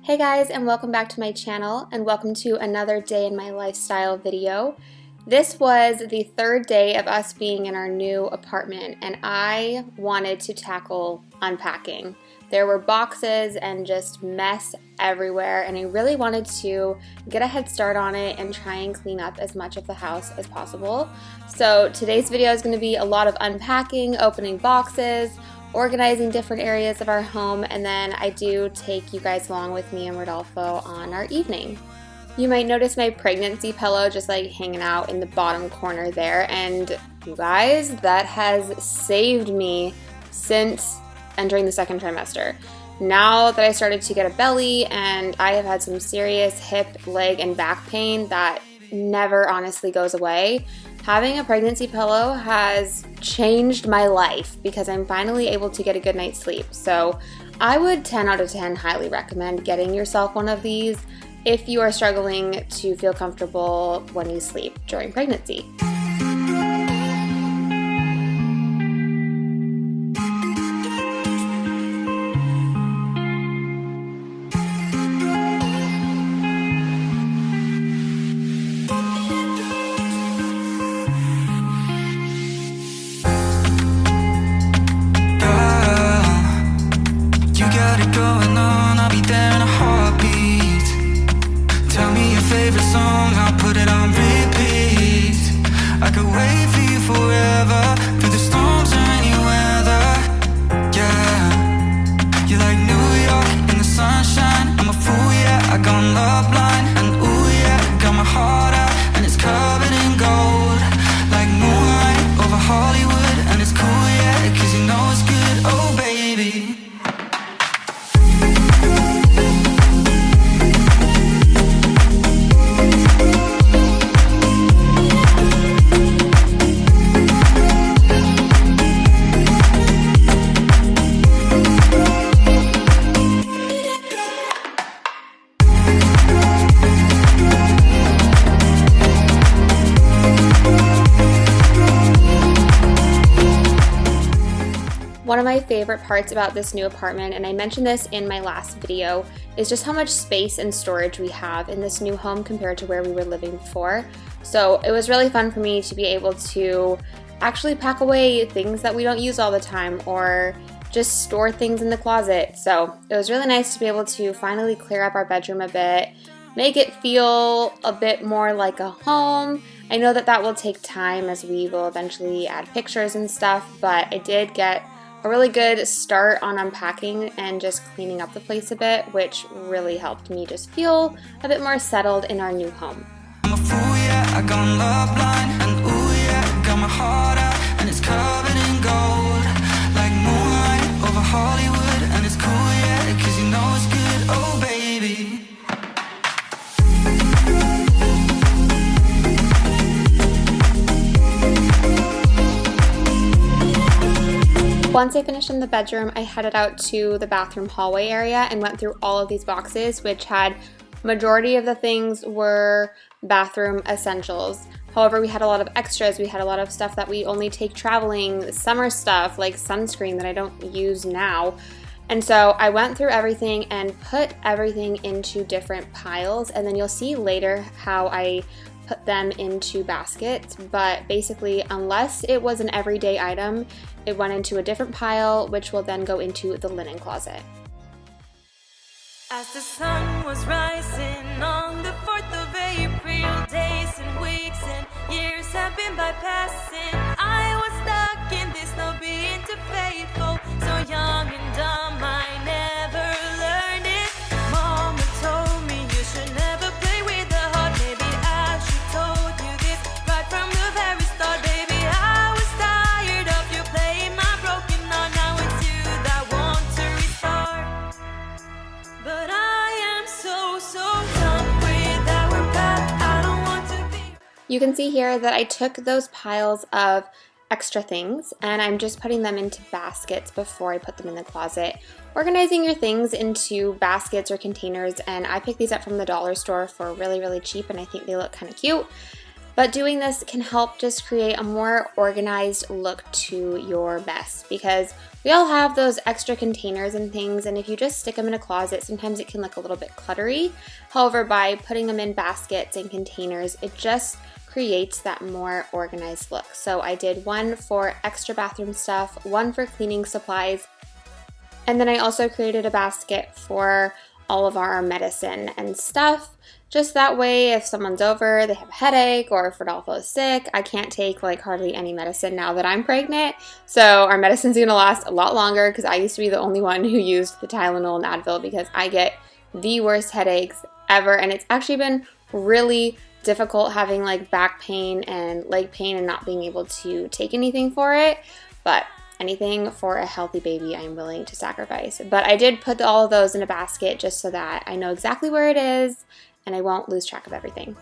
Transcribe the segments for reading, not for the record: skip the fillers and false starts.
Hey guys, and welcome back to my channel, and welcome to another day in my lifestyle video. This was the third day of us being in our new apartment, and I wanted to tackle unpacking. There were boxes and just mess everywhere, and I really wanted to get a head start on it and try and clean up as much of the house as possible. So today's video is going to be a lot of unpacking, opening boxes, organizing different areas of our home, and then I do take you guys along with me and Rodolfo on our evening. You might notice my pregnancy pillow just like hanging out in the bottom corner there, and you guys, that has saved me since entering the second trimester. Now that I started to get a belly and I have had some serious hip, leg, and back pain that never honestly goes away, having a pregnancy pillow has changed my life because I'm finally able to get a good night's sleep. So I would 10 out of 10 highly recommend getting yourself one of these if you are struggling to feel comfortable when you sleep during pregnancy. One of my favorite parts about this new apartment, and I mentioned this in my last video, is just how much space and storage we have in this new home compared to where we were living before. So it was really fun for me to be able to actually pack away things that we don't use all the time or just store things in the closet. So it was really nice to be able to finally clear up our bedroom a bit, make it feel a bit more like a home. I know that that will take time as we will eventually add pictures and stuff, but I did get a really good start on unpacking and just cleaning up the place a bit, which really helped me just feel a bit more settled in our new home. I'm a fool, yeah, I got love blind, and ooh, yeah, got my heart out, and it's covered in gold, like moonlight over Hollywood, and it's cool, yeah, 'cause you know it's good, oh baby. Once I finished in the bedroom, I headed out to the bathroom hallway area and went through all of these boxes, which had majority of the things were bathroom essentials. However, we had a lot of extras. We had a lot of stuff that we only take traveling, summer stuff like sunscreen that I don't use now. And so I went through everything and put everything into different piles, and then you'll see later how I put them into baskets. But basically, unless it was an everyday item, it went into a different pile, which will then go into the linen closet. As the sun was rising on the 4th of April, days and weeks and years have been bypassing. I was stuck in this, not being too faithful, so young and dumb, I never learned it. Mama told me you should never play with the heart. Maybe I should told you this right from the very start, baby. I was tired of you playing my broken heart. Now it's you that want to restart. But I am so done with our path. I don't want to be. You can see here that I took those piles of extra things and I'm just putting them into baskets before I put them in the closet. Organizing your things into baskets or containers, and I picked these up from the dollar store for really cheap, and I think they look kind of cute. But doing this can help just create a more organized look to your mess, because we all have those extra containers and things, and if you just stick them in a closet, sometimes it can look a little bit cluttery. However, by putting them in baskets and containers, it just creates that more organized look. So I did one for extra bathroom stuff, one for cleaning supplies, and then I also created a basket for all of our medicine and stuff. Just that way, if someone's over, they have a headache, or if Rodolfo is sick, I can't take like hardly any medicine now that I'm pregnant. So our medicine's gonna last a lot longer, because I used to be the only one who used the Tylenol and Advil because I get the worst headaches ever. And it's actually been really difficult having like back pain and leg pain and not being able to take anything for it. But anything for a healthy baby, I am willing to sacrifice. But I did put all of those in a basket just so that I know exactly where it is and I won't lose track of everything.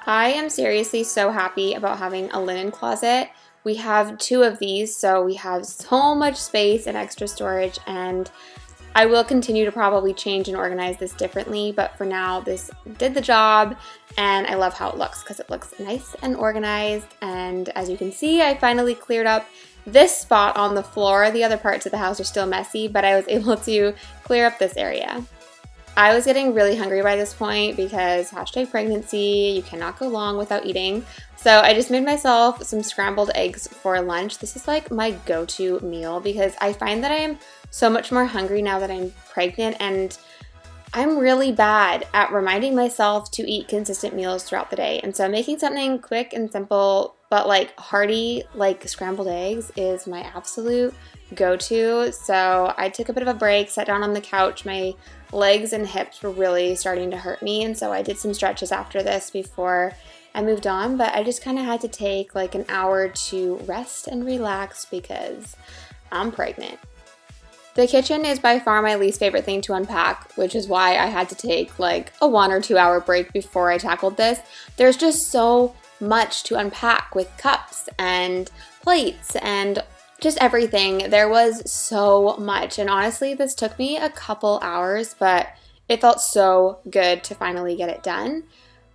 I am seriously so happy about having a linen closet. We have 2 of these, so we have so much space and extra storage, and I will continue to probably change and organize this differently, but for now this did the job, and I love how it looks because it looks nice and organized. And as you can see, I finally cleared up this spot on the floor. The other parts of the house are still messy, but I was able to clear up this area. I was getting really hungry by this point because #pregnancy, you cannot go long without eating. So I just made myself some scrambled eggs for lunch. This is like my go-to meal because I find that I am so much more hungry now that I'm pregnant, and I'm really bad at reminding myself to eat consistent meals throughout the day. And so making something quick and simple but like hearty, like scrambled eggs, is my absolute go-to. So I took a bit of a break, sat down on the couch. My legs and hips were really starting to hurt me, and so I did some stretches after this before I moved on, but I just kind of had to take like an hour to rest and relax because I'm pregnant. The kitchen is by far my least favorite thing to unpack, which is why I had to take like a 1 or 2 hour break before I tackled this. There's just so much to unpack with cups and plates and just everything. There was so much, and honestly this took me a couple hours, but it felt so good to finally get it done.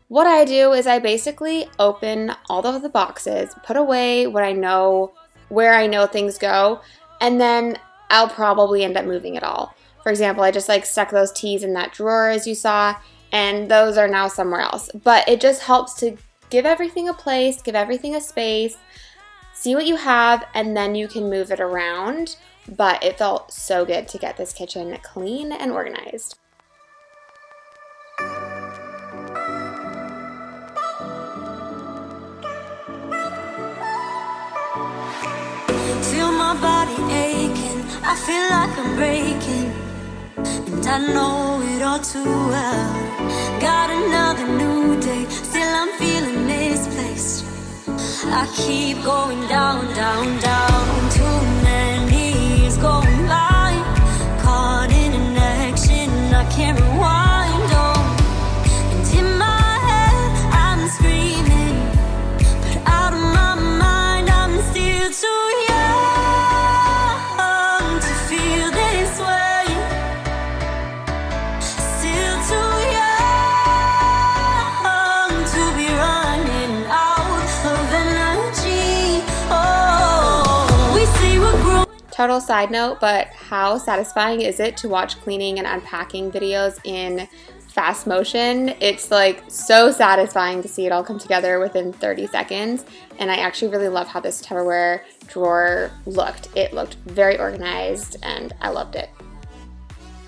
What I do is I basically open all of the boxes, put away what I know, where I know things go, and then I'll probably end up moving it all. For example, I just like stuck those teas in that drawer as you saw, and those are now somewhere else. But it just helps to give everything a place, give everything a space, see what you have, and then you can move it around. But it felt so good to get this kitchen clean and organized. Feel my body aching, I feel like I'm breaking, and I know it all too well. Got another new day, still I'm feeling misplaced. I keep going down, down, down. Too many years going by, caught in an action I can't rewind on. And in my head I'm screaming, but out of my mind I'm still too young to feel this way. Still too young to be running out of energy. Oh, we say we're growing. Total side note, but how satisfying is it to watch cleaning and unpacking videos in fast motion? It's like so satisfying to see it all come together within 30 seconds. And I actually really love how this Tupperware drawer looked. It looked very organized and I loved it.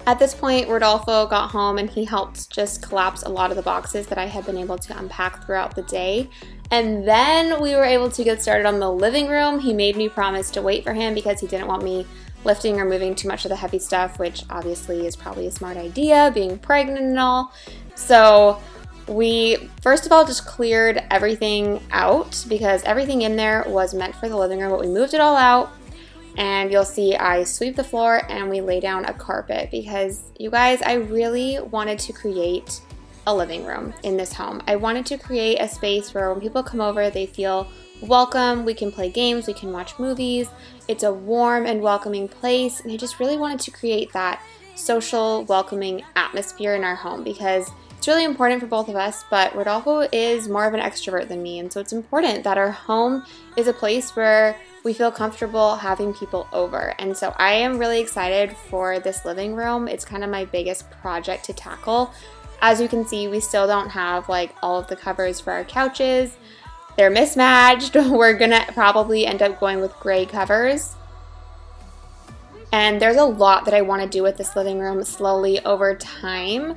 At this point, Rodolfo got home and he helped just collapse a lot of the boxes that I had been able to unpack throughout the day. And then we were able to get started on the living room. He made me promise to wait for him because he didn't want me lifting or moving too much of the heavy stuff, which obviously is probably a smart idea, being pregnant and all. So we first of all just cleared everything out because everything in there was meant for the living room, but we moved it all out. And you'll see I sweep the floor and we lay down a carpet because, you guys, I really wanted to create a living room in this home. I wanted to create a space where when people come over, they feel welcome. We can play games, we can watch movies. It's a warm and welcoming place, and I just really wanted to create that social, welcoming atmosphere in our home because it's really important for both of us, but Rodolfo is more of an extrovert than me, and so it's important that our home is a place where we feel comfortable having people over. And so I am really excited for this living room. It's kind of my biggest project to tackle. As you can see, we still don't have like all of the covers for our couches. They're mismatched. We're gonna probably end up going with gray covers. And there's a lot that I want to do with this living room slowly over time.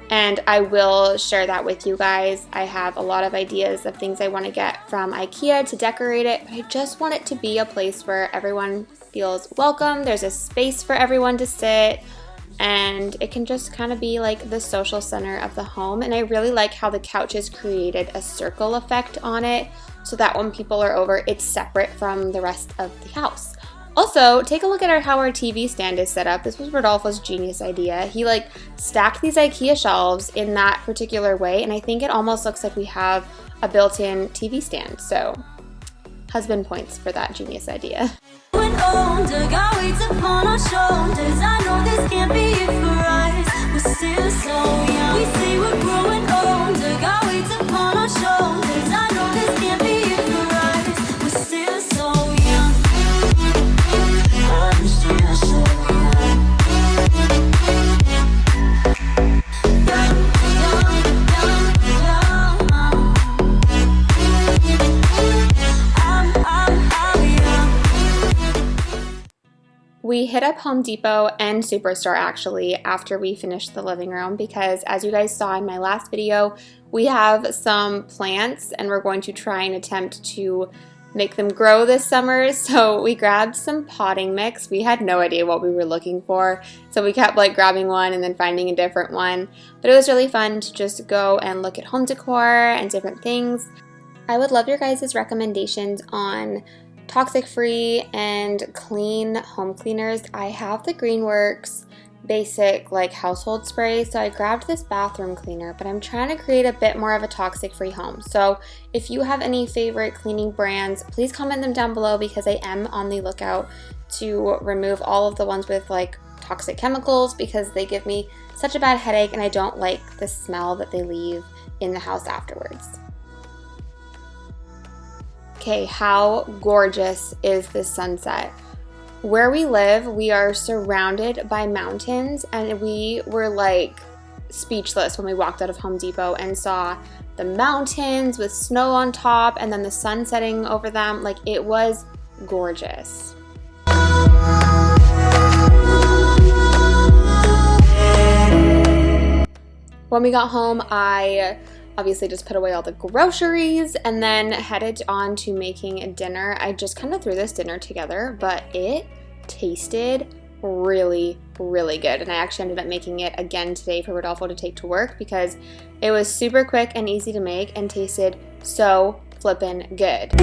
And I will share that with you guys. I have a lot of ideas of things I want to get from IKEA to decorate it, but I just want it to be a place where everyone feels welcome. There's a space for everyone to sit, and it can just kind of be like the social center of the home. And I really like how the couches created a circle effect on it so that when people are over, it's separate from the rest of the house. Also, take a look at how our TV stand is set up. This was Rodolfo's genius idea. He like stacked these IKEA shelves in that particular way, and I think it almost looks like we have a built-in TV stand. So, husband points for that genius idea. We hit up Home Depot and Superstore actually after we finished the living room because as you guys saw in my last video, we have some plants and we're going to try and attempt to make them grow this summer. So we grabbed some potting mix. We had no idea what we were looking for, so we kept like grabbing one and then finding a different one. But it was really fun to just go and look at home decor and different things. I would love your guys' recommendations on toxic-free and clean home cleaners. I have the Greenworks basic like household spray, so I grabbed this bathroom cleaner, but I'm trying to create a bit more of a toxic-free home. So if you have any favorite cleaning brands, please comment them down below because I am on the lookout to remove all of the ones with like toxic chemicals because they give me such a bad headache and I don't like the smell that they leave in the house afterwards. Okay, how gorgeous is this sunset? Where we live, we are surrounded by mountains, and we were like speechless when we walked out of Home Depot and saw the mountains with snow on top and then the sun setting over them. Like, it was gorgeous. When we got home, I obviously just put away all the groceries and then headed on to making dinner. I just kind of threw this dinner together, but it tasted really, really good. And I actually ended up making it again today for Rodolfo to take to work because it was super quick and easy to make and tasted so flippin' good.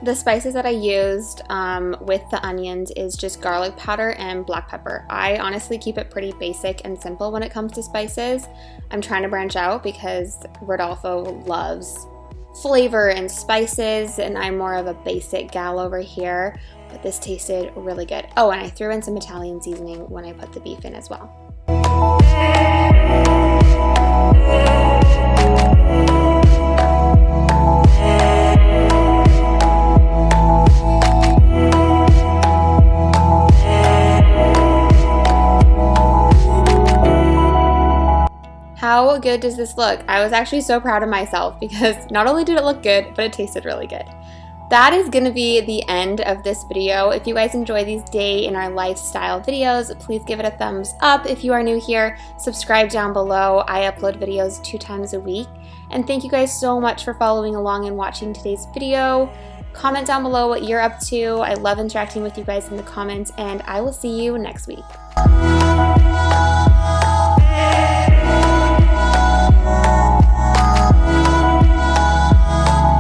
The spices that I used with the onions is just garlic powder and black pepper. I honestly keep it pretty basic and simple when it comes to spices. I'm trying to branch out because Rodolfo loves flavor and spices and I'm more of a basic gal over here, but this tasted really good. Oh, and I threw in some Italian seasoning when I put the beef in as well. How good does this look? I was actually so proud of myself because not only did it look good, but it tasted really good. that is going to be the end of this video. If you guys enjoy these day in our lifestyle videos, please give it a thumbs up. If you are new here, subscribe down below. I upload videos 2 times a week. And thank you guys so much for following along and watching today's video. Comment down below what you're up to. I love interacting with you guys in the comments, and I will see you next week.